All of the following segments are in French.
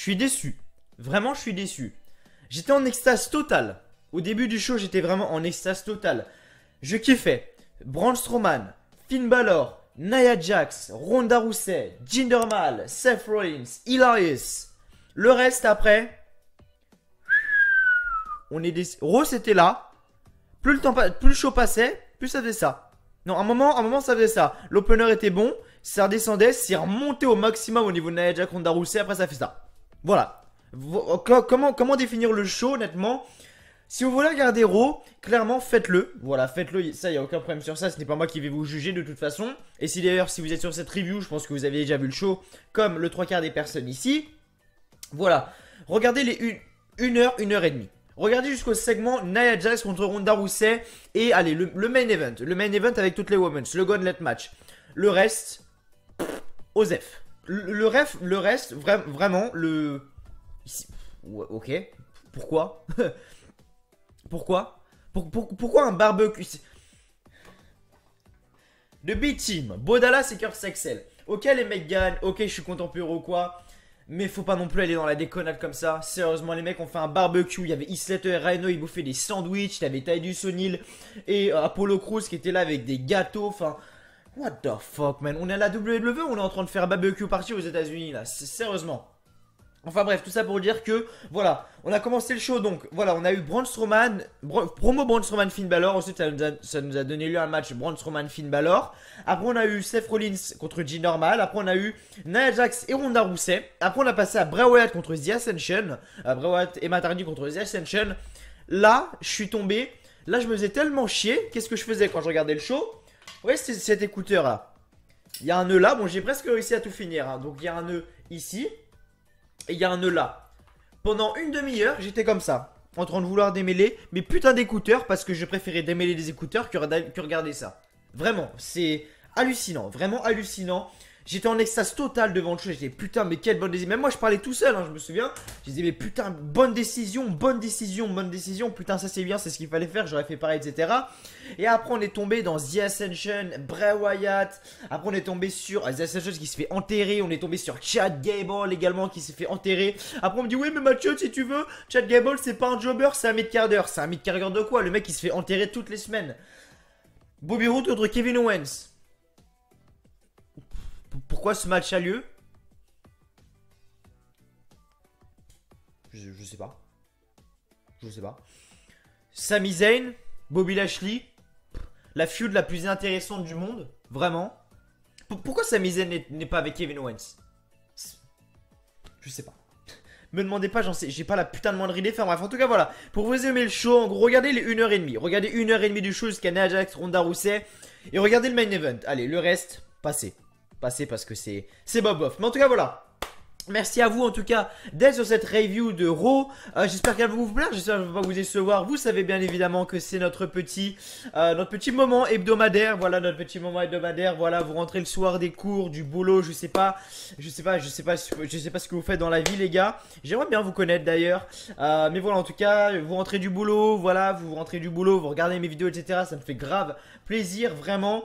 suis déçu. Vraiment, je suis déçu. J'étais en extase totale. Au début du show, j'étais vraiment en extase totale. Je kiffais. Braun Strowman, Finn Balor, Nia Jax, Ronda Rousey, Jinder Mahal, Seth Rollins, Elias. Le reste après, on est déçu. Rose était là. Plus le show passait, plus ça faisait ça. Non, un moment ça faisait ça. L'opener était bon, ça redescendait, c'est remonté au maximum au niveau de Nia Jax, Ronda Rousey, après ça fait ça. Voilà. Comment définir le show, honnêtement? Si vous voulez regarder Raw, clairement faites-le. Voilà, faites-le, ça, il n'y a aucun problème sur ça. Ce n'est pas moi qui vais vous juger de toute façon. Et si d'ailleurs, si vous êtes sur cette review, je pense que vous avez déjà vu le show, comme le 3/4 des personnes ici. Voilà, regardez les 1 heure, 1 heure et demie. Regardez jusqu'au segment Nia Jax contre Ronda Rousey. Et allez, le main event. Le main event avec toutes les women, le gauntlet match. Le reste, Osef. Le reste, vraiment, ouais, ok, pourquoi? Pourquoi? Pourquoi un barbecue? De B-Team, Bodalas et Curse Axel. Ok, les mecs gagnent, ok, je suis content pour eux ou quoi. Mais faut pas non plus aller dans la déconnade comme ça. Sérieusement, les mecs ont fait un barbecue. Il y avait Isletter et Rhino, ils bouffaient des sandwichs. T'avais Titus O'Neil et Apollo Crews qui étaient là avec des gâteaux. Enfin, what the fuck, man. On est à la WWE, on est en train de faire un barbecue party aux États-Unis là. Sérieusement. Enfin bref, tout ça pour dire que, voilà, on a commencé le show, donc voilà, on a eu Braun Strowman, promo Braun Strowman Finn Balor, ensuite ça nous a donné lieu à un match Braun Strowman Finn Balor, après on a eu Seth Rollins contre Jinder Mahal, après on a eu Nia Jax et Ronda Rousey, après on a passé à Bray Wyatt contre The Ascension, Bray Wyatt et Matt Hardy contre The Ascension. Là, je suis tombé, là je me faisais tellement chier, qu'est-ce que je faisais quand je regardais le show? Ouais, c'est cet écouteur là, il y a un nœud là, bon j'ai presque réussi à tout finir, hein. Donc il y a un nœud ici. Et il y a un nœud là. Pendant une demi-heure, j'étais comme ça, en train de vouloir démêler mes putains d'écouteurs, parce que je préférais démêler des écouteurs que regarder ça. Vraiment, c'est hallucinant, vraiment hallucinant. J'étais en extase totale devant le show, j'étais putain mais quelle bonne décision. Même moi je parlais tout seul, hein, je me souviens. Je disais mais putain bonne décision, putain ça c'est bien, c'est ce qu'il fallait faire, j'aurais fait pareil, etc. Et après on est tombé dans The Ascension, Bray Wyatt. Après on est tombé sur The Ascension qui se fait enterrer. On est tombé sur Chad Gable également qui s'est fait enterrer. Après on me dit oui mais Mathieu si tu veux, Chad Gable c'est pas un jobber, c'est un mid-carder. C'est un mid-carder de quoi? Le mec il se fait enterrer toutes les semaines. Bobby Roode contre Kevin Owens. Pourquoi ce match a lieu? Je sais pas. Je sais pas. Sami Zayn, Bobby Lashley, la feud la plus intéressante du monde. Vraiment. Pourquoi Sami Zayn n'est pas avec Kevin Owens? Je sais pas. Me demandez pas, j'en sais, j'ai pas la putain de moindre idée. Enfin bref, en tout cas voilà. Pour vous aimer le show, en gros, regardez les 1 heure et demie. Regardez 1 heure et demie du show jusqu'à Nia Jax, Ronda Rousey. Et regardez le main event. Allez, le reste, passez. Passez parce que c'est Bob Off. Mais en tout cas voilà. Merci à vous en tout cas d'être sur cette review de Raw. J'espère qu'elle va vous plaire, j'espère que je ne vais pas vous décevoir. Vous savez bien évidemment que c'est notre petit moment hebdomadaire. Voilà notre petit moment hebdomadaire. Voilà, vous rentrez le soir des cours, du boulot, je sais pas ce que vous faites dans la vie les gars. J'aimerais bien vous connaître d'ailleurs. Mais voilà en tout cas, vous rentrez du boulot, voilà, vous rentrez du boulot, vous regardez mes vidéos etc. Ça me fait grave plaisir vraiment.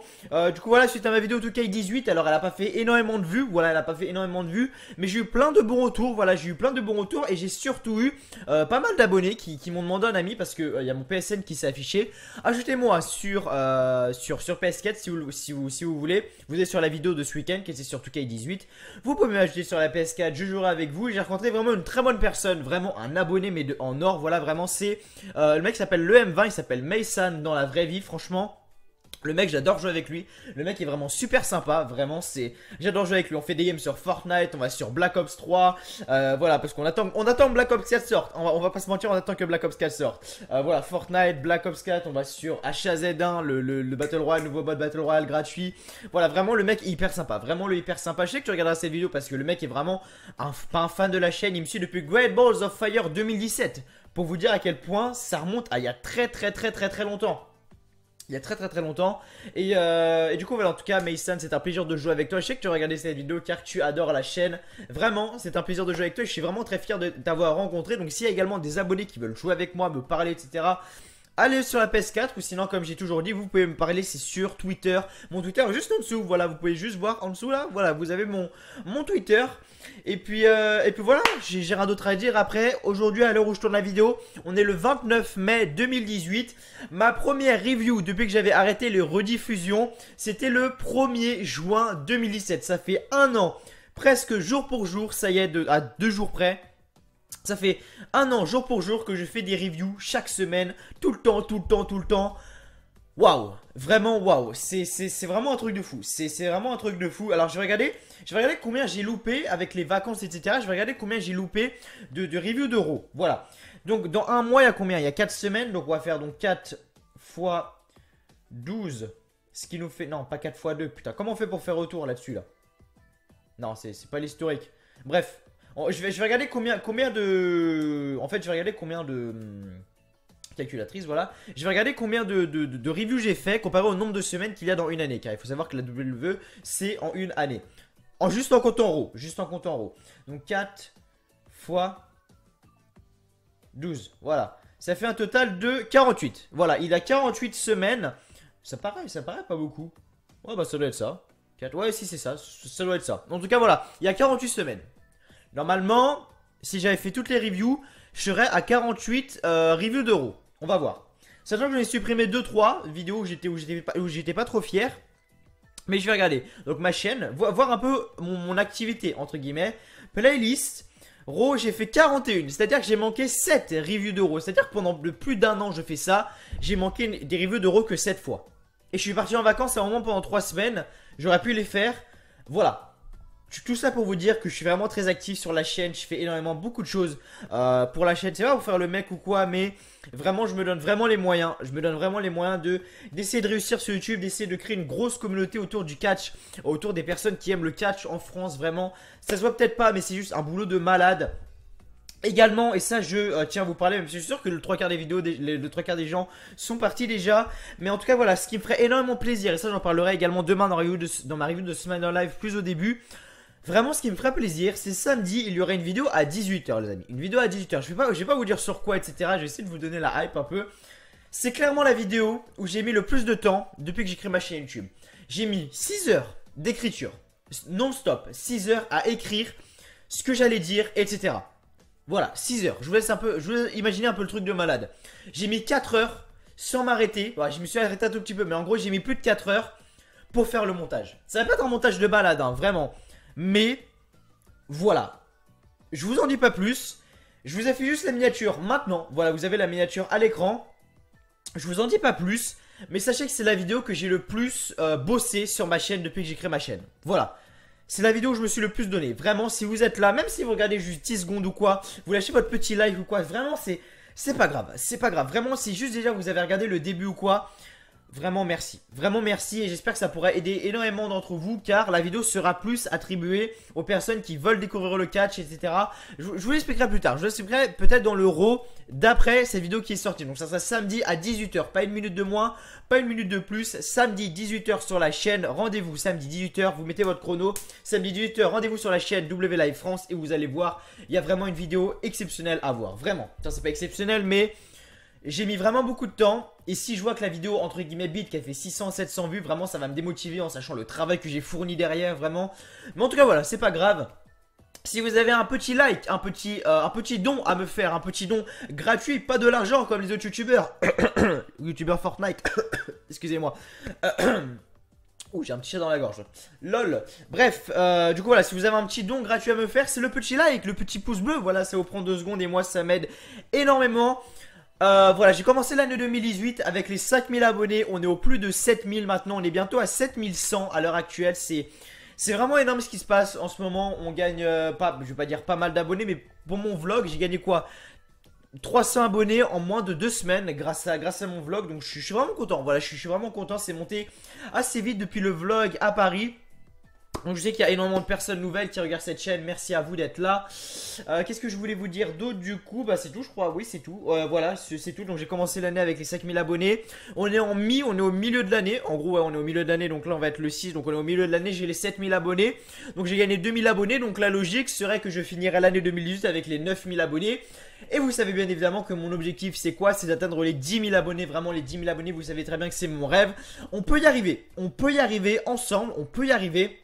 Du coup voilà, suite à ma vidéo 2K18, alors elle a pas fait énormément de vues. Voilà, elle a pas fait énormément de vues, mais j'ai eu plein de bons retours, voilà j'ai eu plein de bons retours et j'ai surtout eu pas mal d'abonnés qui m'ont demandé un ami parce que il y a mon PSN qui s'est affiché. Ajoutez-moi sur PS4 si vous voulez. Vous êtes sur la vidéo de ce week-end qui était sur 2K18. Vous pouvez m'ajouter sur la PS4, je jouerai avec vous. J'ai rencontré vraiment une très bonne personne, vraiment un abonné mais en or. Voilà vraiment c'est le mec s'appelle le M20, il s'appelle Mason dans la vraie vie franchement. Le mec j'adore jouer avec lui, le mec est vraiment super sympa, vraiment j'adore jouer avec lui, on fait des games sur Fortnite, on va sur Black Ops 3, voilà parce qu'on attend Black Ops 4 sorte, on va pas se mentir, on attend que Black Ops 4 sorte, voilà Fortnite, Black Ops 4, on va sur HAZ1, le Battle Royale, nouveau mode Battle Royale gratuit, voilà vraiment le mec est hyper sympa, vraiment le hyper sympa, je sais que tu regarderas cette vidéo parce que le mec est vraiment pas un fan de la chaîne, il me suit depuis Great Balls of Fire 2017, pour vous dire à quel point ça remonte à il y a très longtemps. Il y a très longtemps et du coup voilà en tout cas Mason c'est un plaisir de jouer avec toi. Je sais que tu as regardé cette vidéo car tu adores la chaîne. Vraiment c'est un plaisir de jouer avec toi et je suis vraiment très fier de t'avoir rencontré. Donc s'il y a également des abonnés qui veulent jouer avec moi, me parler etc. allez sur la PS4 ou sinon comme j'ai toujours dit vous pouvez me parler, c'est sur Twitter. Mon Twitter est juste en dessous, voilà, vous pouvez juste voir en dessous là, voilà, vous avez mon Twitter. Et puis voilà, j'ai rien d'autre à dire. Après, aujourd'hui à l'heure où je tourne la vidéo, on est le 29 mai 2018. Ma première review depuis que j'avais arrêté les rediffusions, c'était le 1er juin 2017. Ça fait un an, presque jour pour jour, ça y est, à 2 jours près. Ça fait un an, jour pour jour, que je fais des reviews chaque semaine, tout le temps. Waouh, vraiment waouh, c'est vraiment un truc de fou, c'est vraiment un truc de fou. Alors je vais regarder combien j'ai loupé avec les vacances, etc. Je vais regarder combien j'ai loupé de reviews d'euros, voilà. Donc dans un mois, il y a combien? Il y a 4 semaines, donc on va faire donc 4 fois 12, ce qui nous fait, non pas 4 fois 2, putain, comment on fait pour faire retour là-dessus là? Non, c'est pas l'historique, bref. Je vais regarder combien de... En fait, je vais regarder combien de... calculatrice, voilà. Je vais regarder combien de reviews j'ai fait comparé au nombre de semaines qu'il y a dans une année. Car il faut savoir que la WWE, c'est en une année. Juste en comptant en RAW. Donc 4 fois 12, voilà. Ça fait un total de 48. Voilà, il a 48 semaines. Ça paraît pas beaucoup. Ouais, bah ça doit être ça. 4... Ouais, si c'est ça, ça doit être ça. En tout cas, voilà, il y a 48 semaines. Normalement, si j'avais fait toutes les reviews, je serais à 48 reviews d'euros. On va voir. Sachant que j'en ai supprimé 2-3 vidéos où j'étais pas trop fier. Mais je vais regarder. Donc ma chaîne, voir un peu mon activité, entre guillemets. Playlist, Raw, j'ai fait 41. C'est-à-dire que j'ai manqué 7 reviews d'euros. C'est-à-dire que pendant plus d'un an, je fais ça. J'ai manqué des reviews d'euros que 7 fois. Et je suis parti en vacances à un moment pendant 3 semaines. J'aurais pu les faire. Voilà. Tout ça pour vous dire que je suis vraiment très actif sur la chaîne. Je fais énormément beaucoup de choses pour la chaîne. C'est pas pour faire le mec ou quoi, mais vraiment je me donne vraiment les moyens. Je me donne vraiment les moyens d'essayer de réussir sur YouTube, d'essayer de créer une grosse communauté autour du catch, autour des personnes qui aiment le catch en France. Vraiment, ça se voit peut-être pas, mais c'est juste un boulot de malade. Également, et ça je tiens à vous parler, même si je suis sûr que le 3 quarts des vidéos, le 3 quarts des gens sont partis déjà. Mais en tout cas voilà, ce qui me ferait énormément plaisir, et ça j'en parlerai également demain dans ma review de Summoner Live plus au début. Vraiment, ce qui me ferait plaisir, c'est samedi, il y aurait une vidéo à 18 h, les amis. Une vidéo à 18 h. Je vais pas vous dire sur quoi, etc. Je vais essayer de vous donner la hype un peu. C'est clairement la vidéo où j'ai mis le plus de temps depuis que j'ai créé ma chaîne YouTube. J'ai mis 6 heures d'écriture, non-stop, 6 heures à écrire ce que j'allais dire, etc. Voilà, 6 heures. Je vous laisse imaginer un peu le truc de malade. J'ai mis 4 heures sans m'arrêter. Voilà, je me suis arrêté un tout petit peu, mais en gros, j'ai mis plus de 4 heures pour faire le montage. Ça va pas être un montage de balade, hein, vraiment. Mais voilà, je vous en dis pas plus. Je vous ai fait juste la miniature maintenant. Voilà, vous avez la miniature à l'écran. Je vous en dis pas plus. Mais sachez que c'est la vidéo que j'ai le plus bossé sur ma chaîne depuis que j'ai créé ma chaîne. Voilà, c'est la vidéo où je me suis le plus donné. Vraiment, si vous êtes là, même si vous regardez juste 10 secondes ou quoi, vous lâchez votre petit like ou quoi, vraiment c'est pas grave. C'est pas grave, vraiment si juste déjà vous avez regardé le début ou quoi, vraiment merci et j'espère que ça pourra aider énormément d'entre vous car la vidéo sera plus attribuée aux personnes qui veulent découvrir le catch, etc. Je vous l'expliquerai plus tard, je vous l'expliquerai peut-être dans le RAW d'après cette vidéo qui est sortie. Donc ça sera samedi à 18 h, pas une minute de moins, pas une minute de plus, samedi 18 h sur la chaîne, rendez-vous samedi 18 h, vous mettez votre chrono, samedi 18 h, rendez-vous sur la chaîne W Live France et vous allez voir, il y a vraiment une vidéo exceptionnelle à voir, vraiment. Ça c'est pas exceptionnel mais... j'ai mis vraiment beaucoup de temps et si je vois que la vidéo entre guillemets bite qu'elle fait 600-700 vues, vraiment ça va me démotiver en sachant le travail que j'ai fourni derrière vraiment. Mais en tout cas voilà, c'est pas grave. Si vous avez un petit like, un petit don à me faire, un petit don gratuit, pas de l'argent comme les autres youtubeurs, youtubeurs Fortnite, excusez-moi. Ouh, j'ai un petit chat dans la gorge. Lol. Bref, du coup voilà, si vous avez un petit don gratuit à me faire, c'est le petit like, le petit pouce bleu. Voilà, ça vous prend 2 secondes et moi ça m'aide énormément. Voilà, j'ai commencé l'année 2018 avec les 5000 abonnés. On est au plus de 7000 maintenant. On est bientôt à 7100 à l'heure actuelle. C'est vraiment énorme ce qui se passe en ce moment. On gagne je vais pas dire pas mal d'abonnés, mais pour mon vlog, j'ai gagné quoi? 300 abonnés en moins de 2 semaines grâce à mon vlog. Donc je suis vraiment content. Voilà, je suis vraiment content. C'est monté assez vite depuis le vlog à Paris. Donc je sais qu'il y a énormément de personnes nouvelles qui regardent cette chaîne, merci à vous d'être là. Qu'est-ce que je voulais vous dire d'autre du coup? Bah c'est tout je crois, oui c'est tout. Voilà, c'est tout, donc j'ai commencé l'année avec les 5000 abonnés. On est au milieu de l'année, en gros ouais, on est au milieu de l'année, donc là on va être le 6, donc on est au milieu de l'année, j'ai les 7000 abonnés. Donc j'ai gagné 2000 abonnés, donc la logique serait que je finirai l'année 2018 avec les 9000 abonnés. Et vous savez bien évidemment que mon objectif c'est quoi? C'est d'atteindre les 10 000 abonnés, vraiment les 10 000 abonnés, vous savez très bien que c'est mon rêve. On peut y arriver ensemble, on peut y arriver.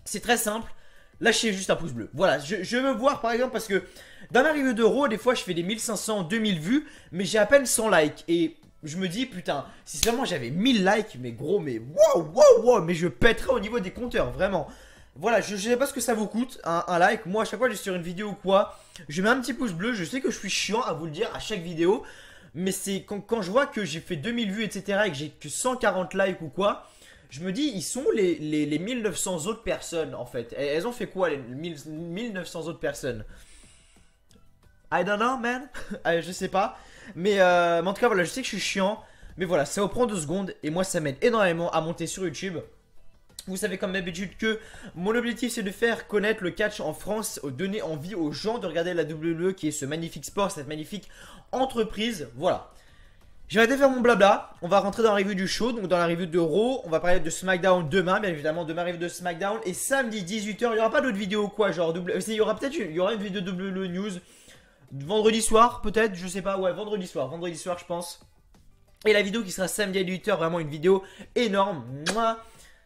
C'est très simple, lâchez juste un pouce bleu. Voilà, je veux voir par exemple parce que dans ma review de Raw, des fois je fais des 1500, 2000 vues, mais j'ai à peine 100 likes. Et je me dis, putain, si seulement j'avais 1000 likes, mais gros, mais wow, mais je pèterais au niveau des compteurs, vraiment. Voilà, je sais pas ce que ça vous coûte, un like. Moi, à chaque fois que je suis sur une vidéo ou quoi, je mets un petit pouce bleu. Je sais que je suis chiant à vous le dire à chaque vidéo, mais c'est quand je vois que j'ai fait 2000 vues, etc., et que j'ai que 140 likes ou quoi. Je me dis, ils sont les 1900 autres personnes en fait. Elles ont fait quoi les 1900 autres personnes? I don't know man. Je sais pas. Mais en tout cas voilà, je sais que je suis chiant. Mais voilà, ça vous prend 2 secondes. Et moi ça m'aide énormément à monter sur YouTube. Vous savez comme d'habitude que mon objectif c'est de faire connaître le catch en France, donner envie aux gens de regarder la WWE qui est ce magnifique sport, cette magnifique entreprise. Voilà. J'ai arrêté de faire mon blabla, on va rentrer dans la review du show, donc dans la review de Raw, on va parler de SmackDown demain, bien évidemment, demain review de SmackDown, et samedi 18 h, il n'y aura pas d'autres vidéos ou quoi, genre, il y aura peut-être une vidéo WWE News, vendredi soir, peut-être, je sais pas, ouais, vendredi soir, je pense. Et la vidéo qui sera samedi à 18 h, vraiment une vidéo énorme, mouah.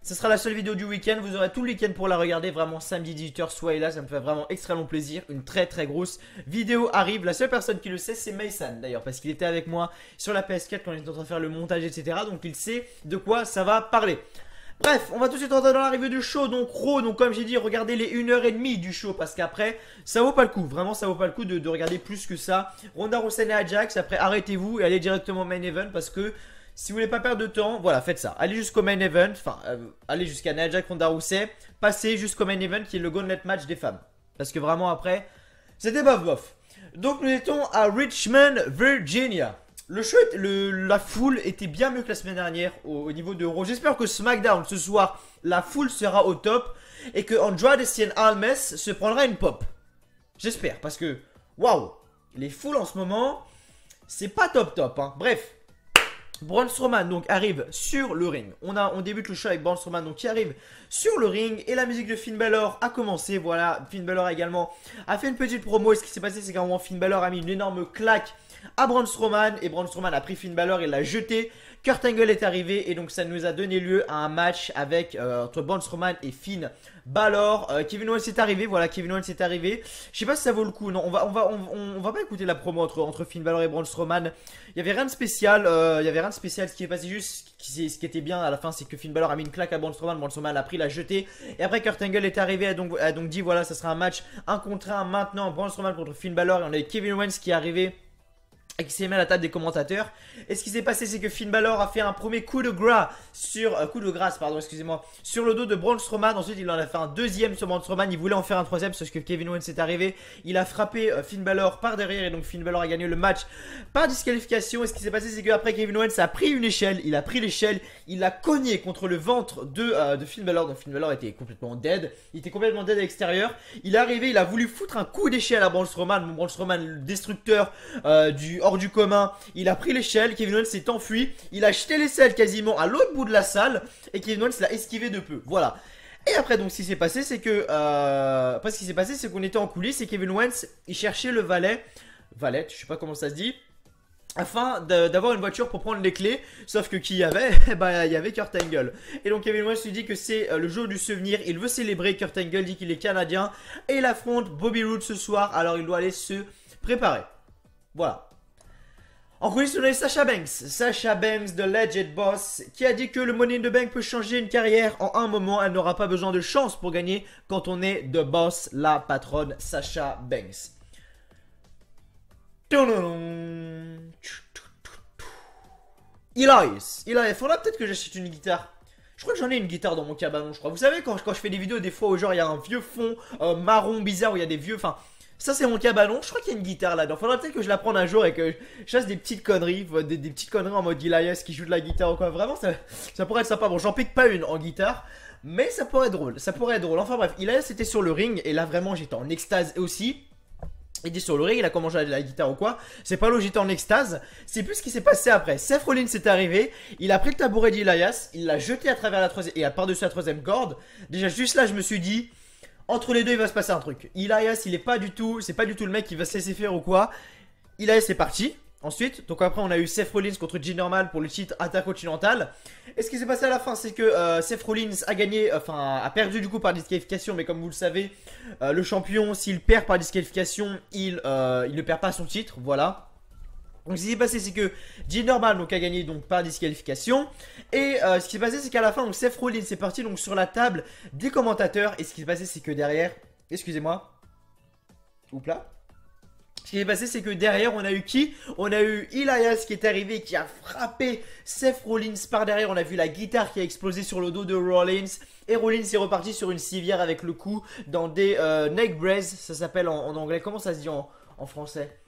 Ce sera la seule vidéo du week-end, vous aurez tout le week-end pour la regarder, vraiment samedi 18 h, soyez là, ça me fait vraiment extrêmement plaisir. Une très grosse vidéo arrive, la seule personne qui le sait c'est Mason d'ailleurs, parce qu'il était avec moi sur la PS4 quand j'étais en train de faire le montage etc. Donc il sait de quoi ça va parler. Bref, on va tout de suite rentrer dans la review du show, donc Raw, donc comme j'ai dit, regardez les 1h30 du show, parce qu'après, ça vaut pas le coup, vraiment ça vaut pas le coup de regarder plus que ça. Ronda Rousey et Ajax, après arrêtez-vous et allez directement au main event, parce que si vous voulez pas perdre de temps, voilà, faites ça. Allez jusqu'au main event, enfin, allez jusqu'à Nia Jax Ronda Rousey, passez jusqu'au main event qui est le gauntlet match des femmes. Parce que vraiment après, c'était bof. Donc nous étions à Richmond, Virginia. Le show, la foule était bien mieux que la semaine dernière au niveau de Raw. J'espère que SmackDown ce soir, la foule sera au top et que Andrade Cien Almas se prendra une pop. J'espère, parce que, waouh, les foules en ce moment, c'est pas top, hein. Bref. Braun Strowman donc arrive sur le ring. On débute le show avec Braun Strowman donc qui arrive sur le ring et la musique de Finn Balor a commencé. Voilà, Finn Balor également a fait une petite promo. Et ce qui s'est passé, c'est qu'à un moment Finn Balor a mis une énorme claque à Braun Strowman et Braun Strowman a pris Finn Balor et l'a jeté. Kurt Angle est arrivé et donc ça nous a donné lieu à un match avec entre Braun Strowman et Finn Balor. Kevin Owens est arrivé, voilà, Kevin Owens est arrivé. Je sais pas si ça vaut le coup, non, on va pas écouter la promo entre Finn Balor et Braun Strowman. Il y avait rien de spécial, ce qui est passé juste, ce qui était bien à la fin, c'est que Finn Balor a mis une claque à Braun Strowman l'a pris, l'a jeté. Et après Kurt Angle est arrivé, a donc dit voilà, ça sera un match 1 contre 1 maintenant, Braun Strowman contre Finn Balor. Et on a Kevin Owens qui est arrivé et qui s'est mis à la table des commentateurs. Et ce qui s'est passé, c'est que Finn Balor a fait un premier coup de grâce sur sur le dos de Braun Strowman. Ensuite il en a fait un deuxième sur Braun Strowman. Il voulait en faire un troisième, sauf que Kevin Owens est arrivé. Il a frappé Finn Balor par derrière et donc Finn Balor a gagné le match par disqualification. Et ce qui s'est passé, c'est qu'après Kevin Owens a pris une échelle, il a cogné contre le ventre de Finn Balor. Donc Finn Balor était complètement dead, à l'extérieur. Il est arrivé, il a voulu foutre un coup d'échelle à Braun Strowman. Braun Strowman, le destructeur hors du commun, il a pris l'échelle. Kevin Owens s'est enfui, il a jeté l'échelle quasiment à l'autre bout de la salle et Kevin Owens l'a esquivé de peu. Voilà. Et après donc ce qui s'est passé, c'est que qu'on était en coulisses et Kevin Owens il cherchait le valet, je sais pas comment ça se dit, afin d'avoir une voiture pour prendre les clés. Sauf que qui y avait bah il y avait Kurt Angle. Et donc Kevin Owens lui dit que c'est le jour du souvenir, il veut célébrer. Kurt Angle dit qu'il est canadien et il affronte Bobby Roode ce soir, alors il doit aller se préparer. Voilà. En coulisses, on a Sasha Banks de Legend Boss, qui a dit que le Money in the Bank peut changer une carrière en un moment. Elle n'aura pas besoin de chance pour gagner quand on est The Boss, la patronne Sasha Banks. Elias, il faudra peut-être que j'achète une guitare. Je crois que j'en ai une guitare dans mon cabanon, je crois. Vous savez, quand je fais des vidéos, des fois, où genre, il y a un vieux fond marron bizarre, où il y a des vieux... Enfin, ça, c'est mon cabanon. Je crois qu'il y a une guitare là-dedans. Faudra peut-être que je la prenne un jour et que je fasse des petites conneries. Des petites conneries en mode Elias qui joue de la guitare ou quoi. Vraiment, ça pourrait être sympa. Bon, j'en pique pas une en guitare. Mais ça pourrait être drôle, ça pourrait être drôle. Enfin bref, Elias était sur le ring et là vraiment j'étais en extase aussi. Il était sur le ring, il a commencé à la guitare ou quoi. C'est pas là où j'étais en extase. C'est plus ce qui s'est passé après. Seth Rollins est arrivé, il a pris le tabouret d'Elias, il l'a jeté à travers la troisième et par-dessus la troisième corde. Déjà juste là je me suis dit, entre les deux il va se passer un truc. Elias il est pas du tout, c'est pas du tout le mec qui va se laisser faire ou quoi. Elias est parti. Ensuite, donc après on a eu Seth Rollins contre G-Normal pour le titre intercontinental. Et ce qui s'est passé à la fin, c'est que Seth Rollins a gagné, enfin a perdu du coup par disqualification. Mais comme vous le savez, le champion, s'il perd par disqualification, il ne perd pas son titre, voilà. Donc ce qui s'est passé, c'est que G-Normal donc a gagné donc par disqualification. Et ce qui s'est passé, c'est qu'à la fin, donc Seth Rollins est parti donc sur la table des commentateurs. Et ce qui s'est passé, c'est que derrière, excusez-moi, oups là. Ce qui s'est passé, c'est que derrière, on a eu qui? On a eu Elias qui est arrivé, qui a frappé Seth Rollins par derrière. On a vu la guitare qui a explosé sur le dos de Rollins. Et Rollins est reparti sur une civière avec le cou dans des neck brace. Ça s'appelle en anglais. Comment ça se dit en français?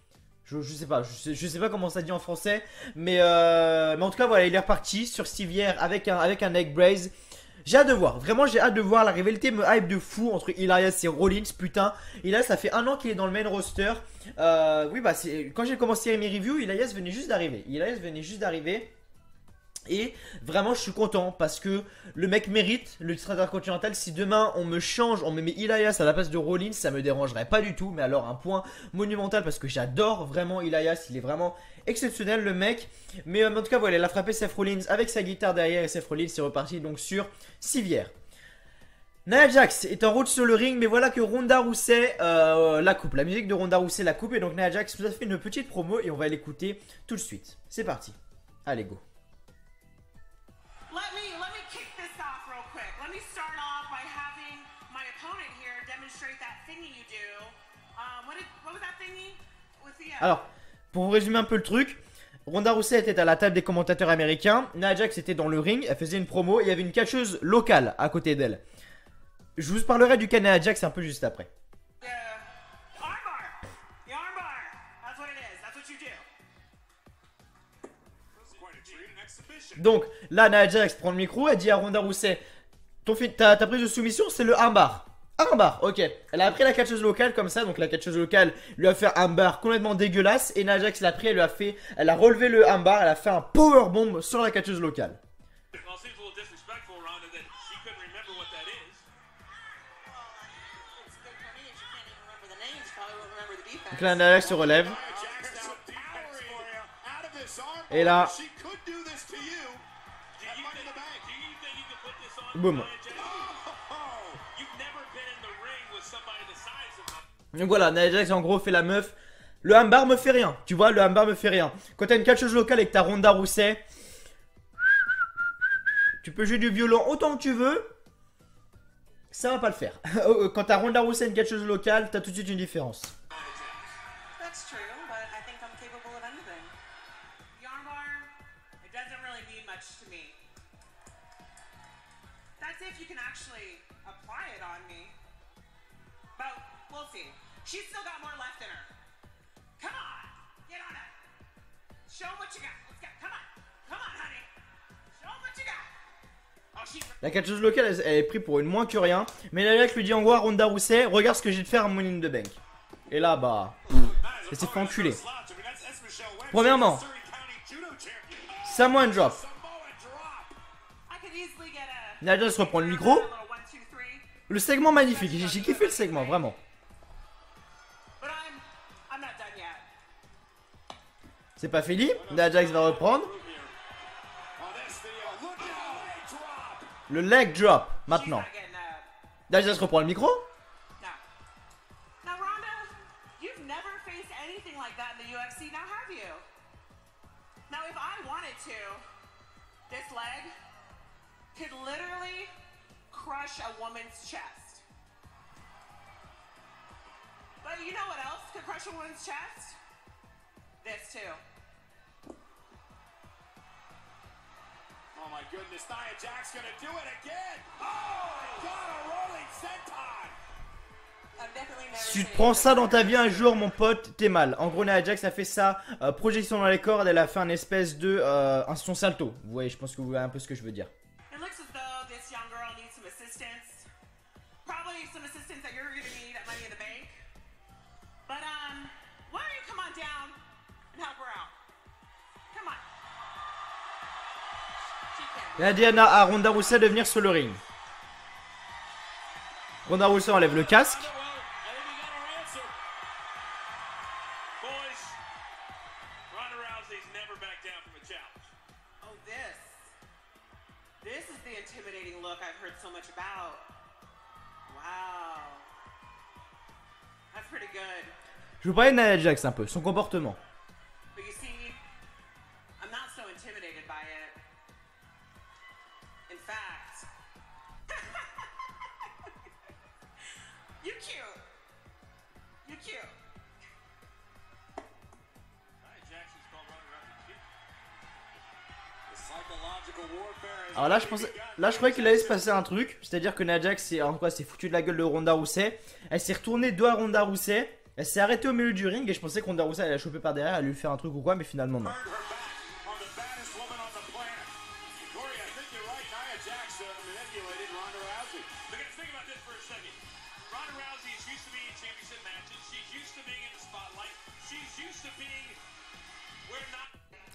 Je sais pas, je sais pas comment ça se dit en français. Mais en tout cas, voilà, il est reparti sur civière avec un neck brace. J'ai hâte de voir, vraiment j'ai hâte de voir, la rivalité me hype de fou entre Elias et Rollins, putain. Elias ça fait 1 an qu'il est dans le main roster. Oui bah quand j'ai commencé mes reviews, Elias venait juste d'arriver. Et vraiment je suis content parce que le mec mérite le titre intercontinental. Si demain on me change, on me met Elias à la place de Rollins, ça me dérangerait pas du tout. Mais alors un point monumental parce que j'adore vraiment Elias, il est vraiment exceptionnel le mec. Mais en tout cas voilà, il a frappé Seth Rollins avec sa guitare derrière et Seth Rollins est reparti donc sur civière. Nia Jax est en route sur le ring, mais voilà que Ronda Rousey la coupe. La musique de Ronda Rousey la coupe et donc Nia Jax nous a fait une petite promo et on va l'écouter tout de suite. C'est parti, allez go. Let me kick this off real quick. Let me start off by having my opponent here demonstrate that thingy you do. What was that thingy? With the, Alors, pour vous résumer un peu le truc, Ronda Rousey était à la table des commentateurs américains, Nia Jax était dans le ring, elle faisait une promo, et il y avait une catcheuse locale à côté d'elle. Je vous parlerai du cas Nia Jax un peu juste après. Armbar. The armbar. That's what it is. That's what you do. Donc là Nia Jax prend le micro, elle dit à Ronda Rousey, ta prise de soumission c'est le armbar. Armbar, ok. Elle a pris la catcheuse locale comme ça, donc la catcheuse locale lui a fait un armbar complètement dégueulasse. Et Nia Jax l'a pris, elle a relevé le armbar, elle a fait un powerbomb sur la catcheuse locale. Donc là Nia Jax se relève. Et là, boum. Donc voilà, Nia Jax en gros fait la meuf. Le armbar me fait rien, tu vois, le armbar me fait rien. Quand t'as une catcheuse locale et que t'as Ronda Rousey, tu peux jouer du violon autant que tu veux, ça va pas le faire. Quand t'as Ronda Rousey et une catcheuse locale, t'as tout de suite une différence. That's true, but I think I'm capable of anything. The armbar, it doesn't really mean much to me. That's if you can actually apply it on me. But we'll see. She's still got more left in her. Come on, get on it. Show 'em what you got. Let's go. Come on, honey. Show 'em what you got. Oh, she's. La catcheuse locale, elle est prise pour une moins que rien. Mais Nia Jax lui dit en gros à Ronda Rousey, regarde ce que j'ai de faire à Money in the Bank. Et là, bah, elle s'est fait enculer. Premièrement, Samoan Drop. Nia Jax reprend le micro. Le segment magnifique, j'ai kiffé le segment, vraiment. C'est pas fini, Nia Jax va reprendre. Le leg drop, maintenant. Nia Jax reprend le micro. Now, Ronda, you've never faced anything like that in the UFC, now have you? Now, if I wanted to, this leg could literally crush a woman's chest. But you know what else could crush a woman's chest? This too. Oh my goodness, Nia Jax gonna do it again! Oh my god, a rolling senton! Si tu te prends ça dans ta vie un jour, mon pote, t'es mal. En gros, Nia Jax a fait ça, projection dans les cordes, elle a fait un espèce de son salto. Vous voyez, je pense que vous voyez un peu ce que je veux dire. Il a dit à Ronda Rousey de venir sur le ring. Ronda Rousey enlève le casque. Oh, this is the intimidating look I've heard so much about. Wow. That's pretty good. Je vous parlais de Nia Jax un peu, son comportement. But you see, I'm not so intimidated by it. In fact, you cute. You cute. Alors là, je croyais qu'il allait se passer un truc, c'est-à-dire que Nia Jax s'est foutu de la gueule de Ronda Rousey. Elle s'est retournée dos à Ronda Rousey. Elle s'est arrêtée au milieu du ring et je pensais que Ronda Rousey allait la choper par derrière, elle lui faire un truc ou quoi, mais finalement non.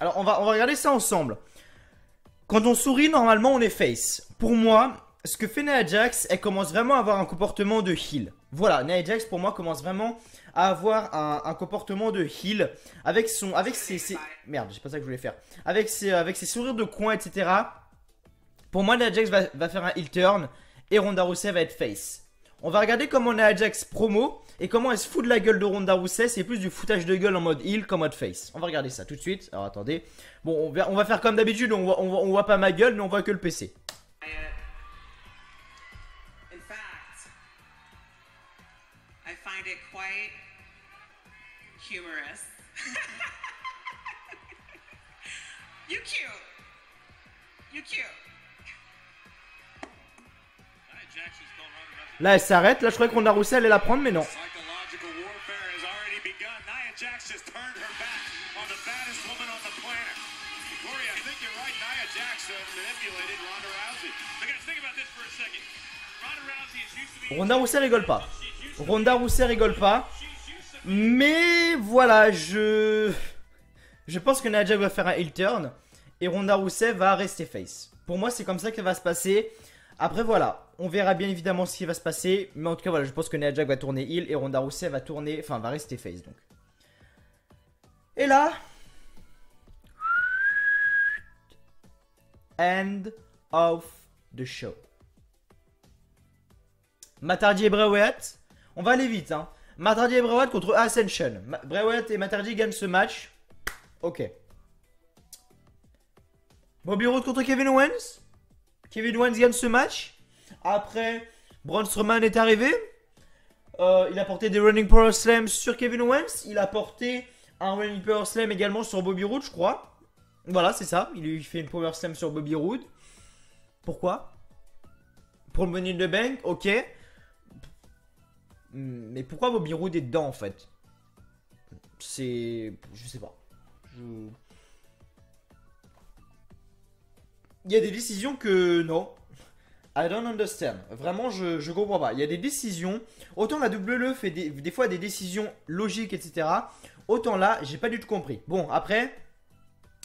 Alors on va regarder ça ensemble. Quand on sourit, normalement on est face. Pour moi, ce que fait Nia Jax, elle commence vraiment à avoir un comportement de heel. Voilà, Nia Jax pour moi commence vraiment à avoir un comportement de heel avec ses merde, c'est pas ça que je voulais faire. Avec ses sourires de coin, etc. Pour moi, Nia Jax va faire un heel turn et Ronda Rousey va être face. On va regarder comment Nia Jax promo et comment elle se fout de la gueule de Ronda Rousey. C'est plus du foutage de gueule en mode heel qu'en mode face. On va regarder ça tout de suite. Alors attendez. Bon, on va faire comme d'habitude. On voit pas ma gueule, mais on voit que le PC. In fact, I find it quite humorous. You cute. You cute. Là, elle s'arrête. Là, je croyais que Ronda Rousey allait la prendre, mais non. Ronda Rousey rigole pas. Ronda Rousey rigole pas. Mais voilà, je pense que Nia Jax va faire un heel turn et Ronda Rousey va rester face. Pour moi, c'est comme ça que va se passer. Après voilà, on verra bien évidemment ce qui va se passer, mais en tout cas voilà, je pense que Nia Jax va tourner heel et Ronda Rousey va rester face donc. Et là, end of the show. Matt Hardy et Bray Wyatt, on va aller vite hein. Matt Hardy et Bray Wyatt contre Ascension. Bray Wyatt et Matt Hardy gagnent ce match. Ok. Bobby Roode contre Kevin Owens. Kevin Owens gagne ce match. Après, Braun Strowman est arrivé. Il a porté des Running Power Slam sur Kevin Owens. Il a porté un Running Power Slam également sur Bobby Roode, je crois. Voilà, c'est ça. Il lui fait une Power Slam sur Bobby Roode. Pourquoi? Pour le Money in the Bank, ok. Mais pourquoi Bobby Roode est dedans en fait? C'est... Je sais pas. Il y a des décisions que... Non. I don't understand. Vraiment, je comprends pas. Il y a des décisions... Autant la WWE fait des fois des décisions logiques, etc. Autant là, j'ai pas du tout compris. Bon, après...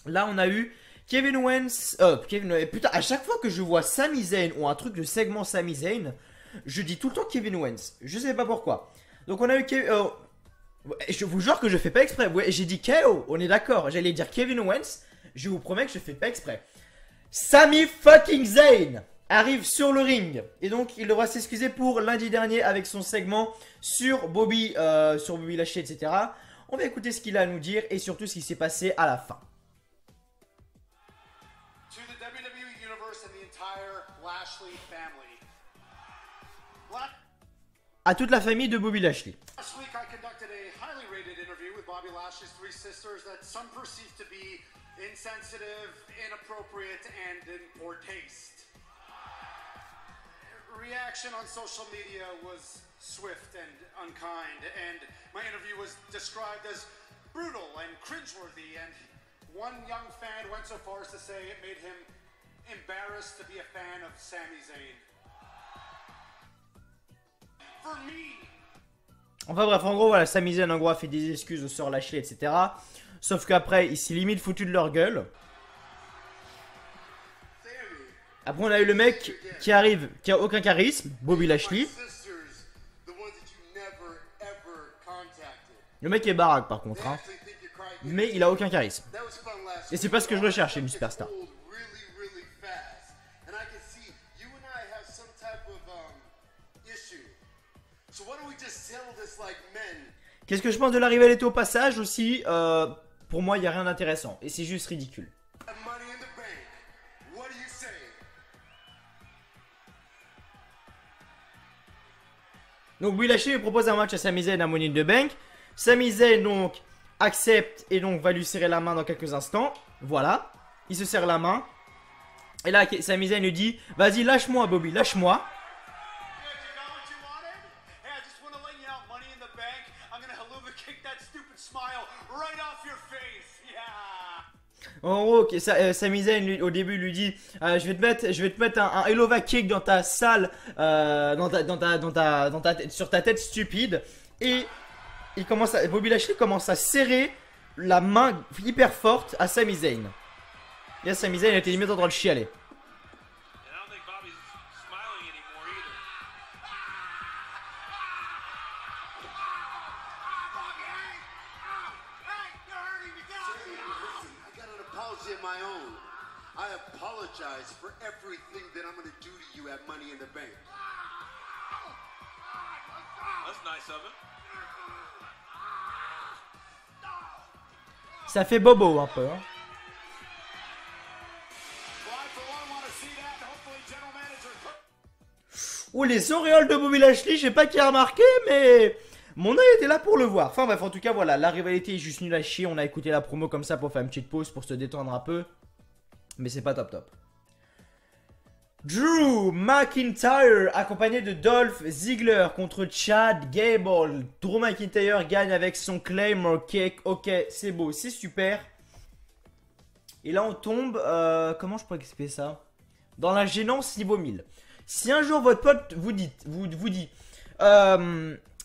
Là, on a eu Kevin Owens... putain, à chaque fois que je vois Sami Zayn ou un truc de segment Sami Zayn, je dis tout le temps Kevin Owens. Je sais pas pourquoi. Donc, on a eu Kevin... je vous jure que je fais pas exprès. Ouais, j'ai dit KO, on est d'accord. J'allais dire Kevin Owens. Je vous promets que je fais pas exprès. Sami fucking Zayn arrive sur le ring. Et donc, il devra s'excuser pour lundi dernier avec son segment sur Bobby Lashley, etc. On va écouter ce qu'il a à nous dire et surtout ce qui s'est passé à la fin. To the WWE Universe and the entire Lashley family. À toute la famille de Bobby Lashley. Last week I conducted a highly rated interview with Bobby Lashley's three sisters that some perceive to be insensitive, inappropriate, and in poor taste. Reaction on social media was swift and unkind, and my interview was described as brutal and cringeworthy, and one young fan went so far as to say it made him embarrassed to be a fan of Sami Zayn. For me, Enfin bref, en gros, voilà, Sami Zayn en gros a fait des excuses aux sœurs Lashley, etc. Sauf qu'après, ils s'y limite foutus de leur gueule. Sami, Après on a eu le mec qui arrive, qui a aucun charisme, Bobby Lashley. Le mec est baraque par contre, hein. Mais il a aucun charisme. Et c'est pas ce que je recherche chez une superstar. Qu'est-ce que je pense de la rivalité au passage aussi? Pour moi, il n'y a rien d'intéressant. Et c'est juste ridicule. Donc Bobby Lashley lui propose un match à Sami Zayn à Money in the Bank. Sami Zayn donc accepte et donc va lui serrer la main dans quelques instants. Voilà. Il se serre la main. Et là, Sami Zayn lui dit: vas-y, lâche-moi, Bobby, lâche-moi. En gros, Sami Zayn au début lui dit: je vais te mettre un Elova kick dans ta salle, sur ta tête stupide. Et Bobby Lashley commence à serrer la main hyper forte à Sami Zayn. Et là, Sami Zayn a été limite en train de chialer. I apologize for everything that I'm going to do to you at Money in the Bank. That's nice of him. Ça fait bobo un peu, hein. Oh, les auréoles de Bobby Lashley, je sais pas qui a remarqué, mais mon œil était là pour le voir. Enfin bref, en tout cas, voilà, la rivalité est juste nulle à chier. On a écouté la promo comme ça pour faire une petite pause, pour se détendre un peu. Mais c'est pas top top. Drew McIntyre accompagné de Dolph Ziggler contre Chad Gable. Drew McIntyre gagne avec son Claymore Kick. Ok, c'est beau, c'est super. Et là on tombe, comment je pourrais expliquer ça? Dans la gênance niveau 1000. Si un jour votre pote vous dit, ah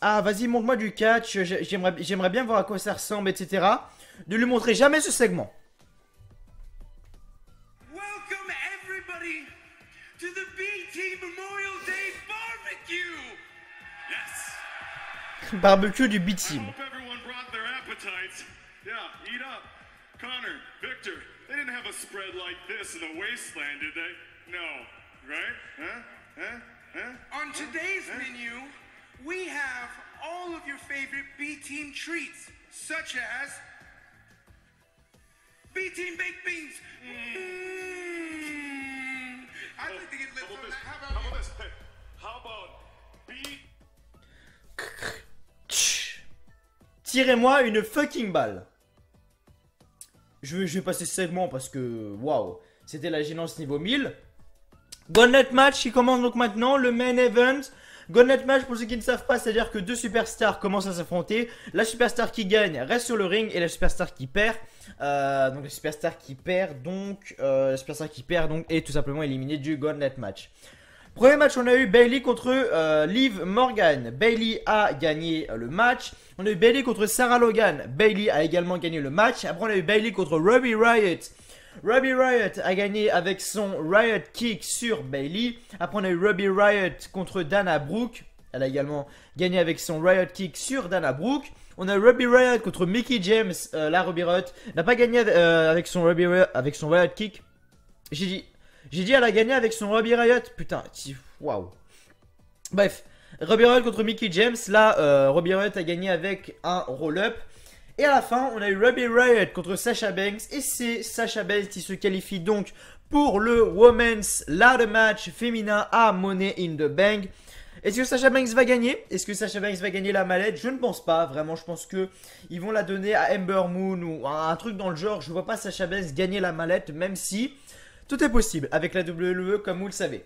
vas-y montre-moi du catch, j'aimerais bien voir à quoi ça ressemble, etc. Ne lui montrez jamais ce segment. Barbecue du B-Team. Connor, Victor, they didn't have a spread like this in the wasteland, did they? No, right? On today's menu, we have all of your favorite B-Team treats, such as B-Team baked beans. I'd like to get lit from that. How about this? How about B... Tirez-moi une fucking balle. Je vais passer ce segment parce que, waouh, c'était la gênance niveau 1000. Gauntlet match qui commence donc maintenant, le main event. Gauntlet match, pour ceux qui ne savent pas, c'est-à-dire que deux superstars commencent à s'affronter. La superstar qui gagne reste sur le ring et la superstar qui perd. Donc la superstar qui perd donc est tout simplement éliminée du Gauntlet match. Premier match, on a eu Bayley contre Liv Morgan. Bayley a gagné le match. On a eu Bayley contre Sarah Logan. Bayley a également gagné le match. Après, on a eu Bayley contre Ruby Riott. Ruby Riott a gagné avec son Riot Kick sur Bayley. Après, on a eu Ruby Riott contre Dana Brooke. Elle a également gagné avec son Riot Kick sur Dana Brooke. On a eu Ruby Riott contre Mickie James. La Ruby Riott n'a pas gagné avec son Riot Kick. J'ai dit elle a gagné avec son Ruby Riott. Putain, waouh. Bref, Ruby Riott contre Mickie James. Là, Ruby Riott a gagné avec un roll-up. Et à la fin, on a eu Ruby Riott contre Sasha Banks. Et c'est Sasha Banks qui se qualifie donc pour le Women's Ladder Match féminin à Money in the Bank. Est-ce que Sasha Banks va gagner? Est-ce que Sasha Banks va gagner la mallette? Je ne pense pas. Vraiment, je pense que ils vont la donner à Ember Moon ou un truc dans le genre. Je ne vois pas Sasha Banks gagner la mallette, même si tout est possible avec la WWE, comme vous le savez.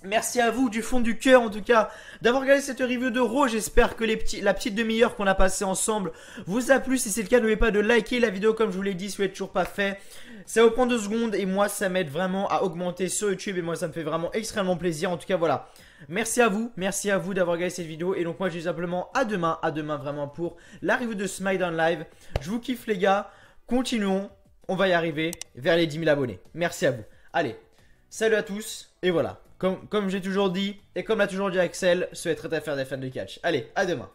Merci à vous du fond du cœur en tout cas d'avoir regardé cette review de Raw. J'espère que la petite demi-heure qu'on a passée ensemble vous a plu. Si c'est le cas, n'oubliez pas de liker la vidéo comme je vous l'ai dit si vous n'êtes toujours pas fait. Ça vous prend 2 secondes et moi ça m'aide vraiment à augmenter sur YouTube et moi ça me fait vraiment extrêmement plaisir. En tout cas voilà, merci à vous d'avoir regardé cette vidéo. Et donc moi je dis simplement à demain vraiment pour la review de SmackDown Live. Je vous kiffe les gars, continuons, on va y arriver vers les 10 000 abonnés. Merci à vous, allez. Salut à tous. Et voilà. Comme j'ai toujours dit, et comme l'a toujours dit Axel, ce est très à faire des fans de catch. Allez, à demain.